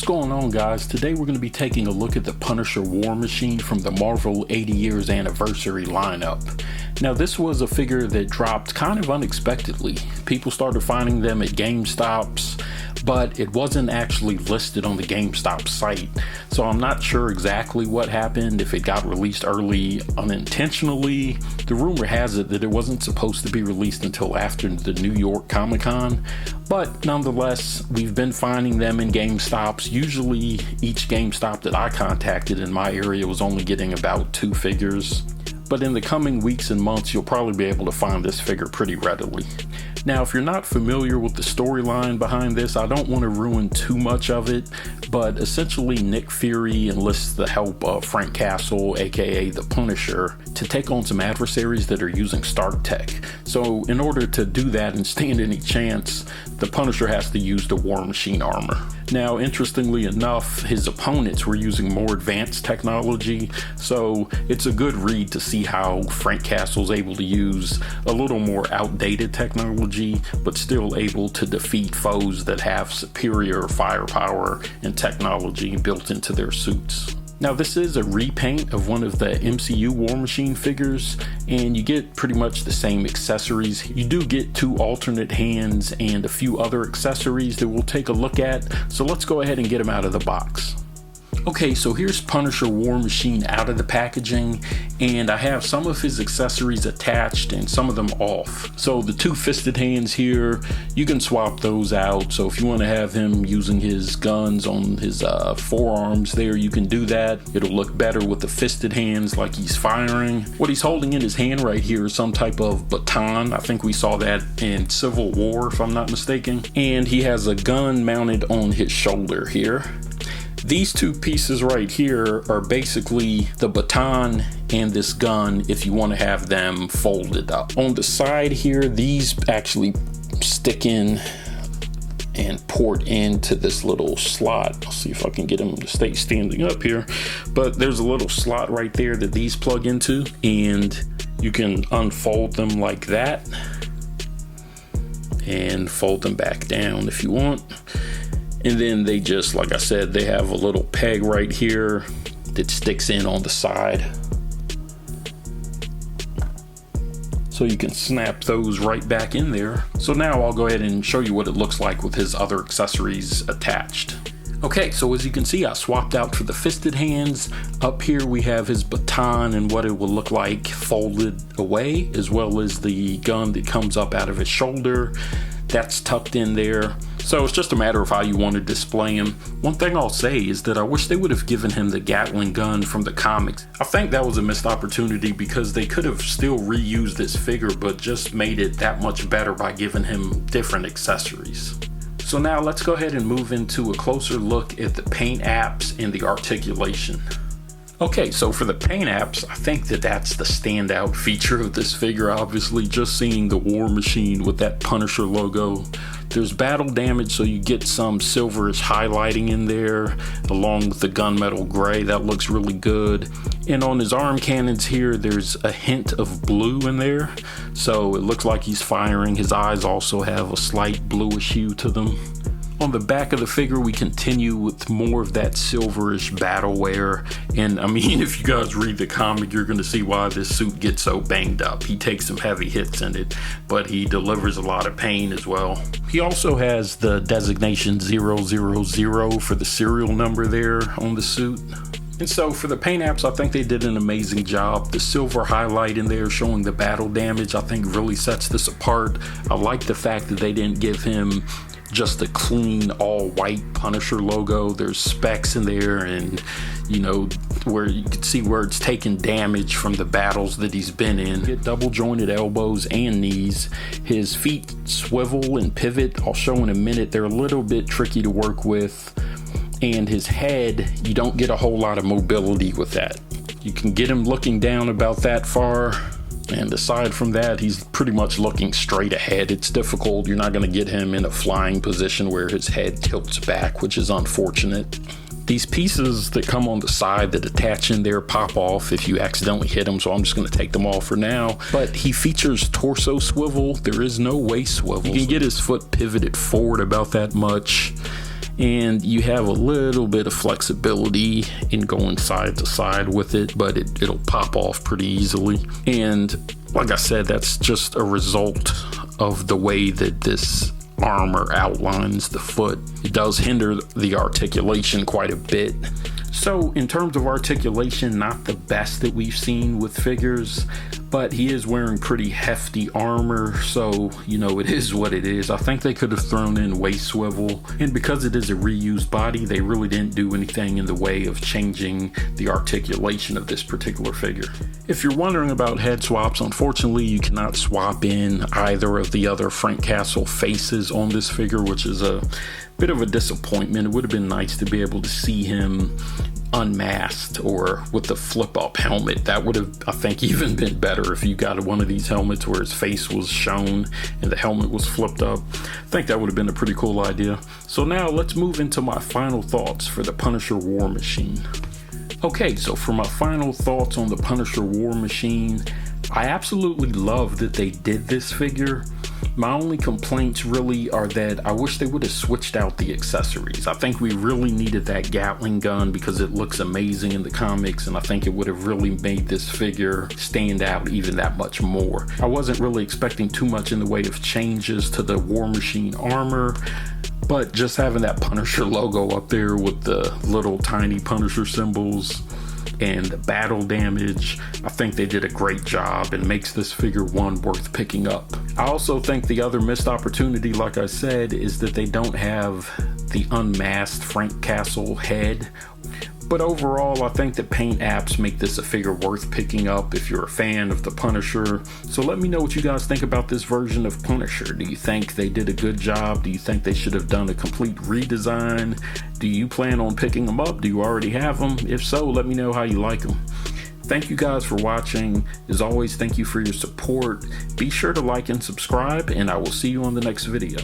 going on, guys? Today we're going to be taking a look at the Punisher War Machine from the Marvel 80 years anniversary lineup. Now, this was a figure that dropped kind of unexpectedly. People started finding them at Gamestops, but it wasn't actually listed on the Gamestop site. So I'm not sure exactly what happened, if it got released early unintentionally. The rumor has it that it wasn't supposed to be released until after the New York Comic-Con. But nonetheless, we've been finding them in GameStops. Usually each GameStop that I contacted in my area was only getting about 2 figures. But in the coming weeks and months, you'll probably be able to find this figure pretty readily. Now, if you're not familiar with the storyline behind this, I don't want to ruin too much of it, but essentially Nick Fury enlists the help of Frank Castle, aka the Punisher, to take on some adversaries that are using Stark tech. So in order to do that and stand any chance, the Punisher has to use the War Machine armor. Now, interestingly enough, his opponents were using more advanced technology, so it's a good read to see how Frank Castle's able to use a little more outdated technology, but still able to defeat foes that have superior firepower and technology built into their suits. Now, this is a repaint of one of the MCU War Machine figures, and you get pretty much the same accessories. You do get 2 alternate hands and a few other accessories that we'll take a look at, so let's go ahead and get them out of the box. Okay, so here's Punisher War Machine out of the packaging, and I have some of his accessories attached and some of them off. So the 2 fisted hands here, you can swap those out. So if you want to have him using his guns on his forearms there, you can do that. It'll look better with the fisted hands like he's firing. What he's holding in his hand right here is some type of baton. I think we saw that in Civil War, if I'm not mistaken. And he has a gun mounted on his shoulder here. These 2 pieces right here are basically the baton and this gun if you want to have them folded up. On the side here, these actually stick in and port into this little slot. I'll see if I can get them to stay standing up here. But there's a little slot right there that these plug into, and you can unfold them like that and fold them back down if you want. And then they just, like I said, they have a little peg right here that sticks in on the side. So you can snap those right back in there. So now I'll go ahead and show you what it looks like with his other accessories attached. Okay, so as you can see, I swapped out for the fisted hands. Up here we have his baton and what it will look like folded away, as well as the gun that comes up out of his shoulder. That's tucked in there. So it's just a matter of how you want to display him. One thing I'll say is that I wish they would have given him the Gatling gun from the comics. I think that was a missed opportunity because they could have still reused this figure, but just made it that much better by giving him different accessories. So now let's go ahead and move into a closer look at the paint apps and the articulation. Okay, so for the paint apps, I think that that's the standout feature of this figure, obviously, just seeing the War Machine with that Punisher logo. There's battle damage, so you get some silverish highlighting in there, along with the gunmetal gray. That looks really good. And on his arm cannons here, there's a hint of blue in there, so it looks like he's firing. His eyes also have a slight bluish hue to them. On the back of the figure, we continue with more of that silverish battle wear. And I mean, if you guys read the comic, you're going to see why this suit gets so banged up. He takes some heavy hits in it, but he delivers a lot of pain as well. He also has the designation 000 for the serial number there on the suit. And so for the paint apps, I think they did an amazing job. The silver highlight in there showing the battle damage, I think really sets this apart. I like the fact that they didn't give him just a clean all white Punisher logo. There's specks in there, and you know, where you can see where it's taken damage from the battles that he's been in. Get double jointed elbows and knees. His feet swivel and pivot. I'll show in a minute. They're a little bit tricky to work with. And his head, you don't get a whole lot of mobility with that. You can get him looking down about that far, and aside from that, he's pretty much looking straight ahead. It's difficult. You're not going to get him in a flying position where his head tilts back, which is unfortunate. These pieces that come on the side that attach in there pop off if you accidentally hit them, so I'm just going to take them off for now. But he features torso swivel. There is no waist swivel. You can get his foot pivoted forward about that much. and you have a little bit of flexibility in going side to side with it, but it'll pop off pretty easily. And like I said, that's just a result of the way that this armor outlines the foot. It does hinder the articulation quite a bit. So in terms of articulation, not the best that we've seen with figures, but he is wearing pretty hefty armor, so it is what it is. I think they could have thrown in waist swivel, and because it is a reused body, they really didn't do anything in the way of changing the articulation of this particular figure. If you're wondering about head swaps, unfortunately you cannot swap in either of the other Frank Castle faces on this figure, which is a bit of a disappointment. It would have been nice to be able to see him unmasked or with the flip up helmet. That would have, I think, even been better if you got one of these helmets where his face was shown and the helmet was flipped up. I think that would have been a pretty cool idea. So now let's move into my final thoughts for the Punisher War Machine. Okay, so for my final thoughts on the Punisher War Machine, I absolutely love that they did this figure. My only complaints really are that I wish they would have switched out the accessories. I think we really needed that Gatling gun because it looks amazing in the comics, and I think it would have really made this figure stand out even that much more. I wasn't really expecting too much in the way of changes to the War Machine armor, but just having that Punisher logo up there with the little tiny Punisher symbols and the battle damage, I think they did a great job and makes this figure one worth picking up. I also think the other missed opportunity, like I said, is that they don't have the unmasked Frank Castle head. But overall, I think the paint apps make this a figure worth picking up if you're a fan of the Punisher. So let me know what you guys think about this version of Punisher. Do you think they did a good job? Do you think they should have done a complete redesign? Do you plan on picking them up? Do you already have them? If so, let me know how you like them. Thank you guys for watching. As always, thank you for your support. Be sure to like and subscribe, and I will see you on the next video.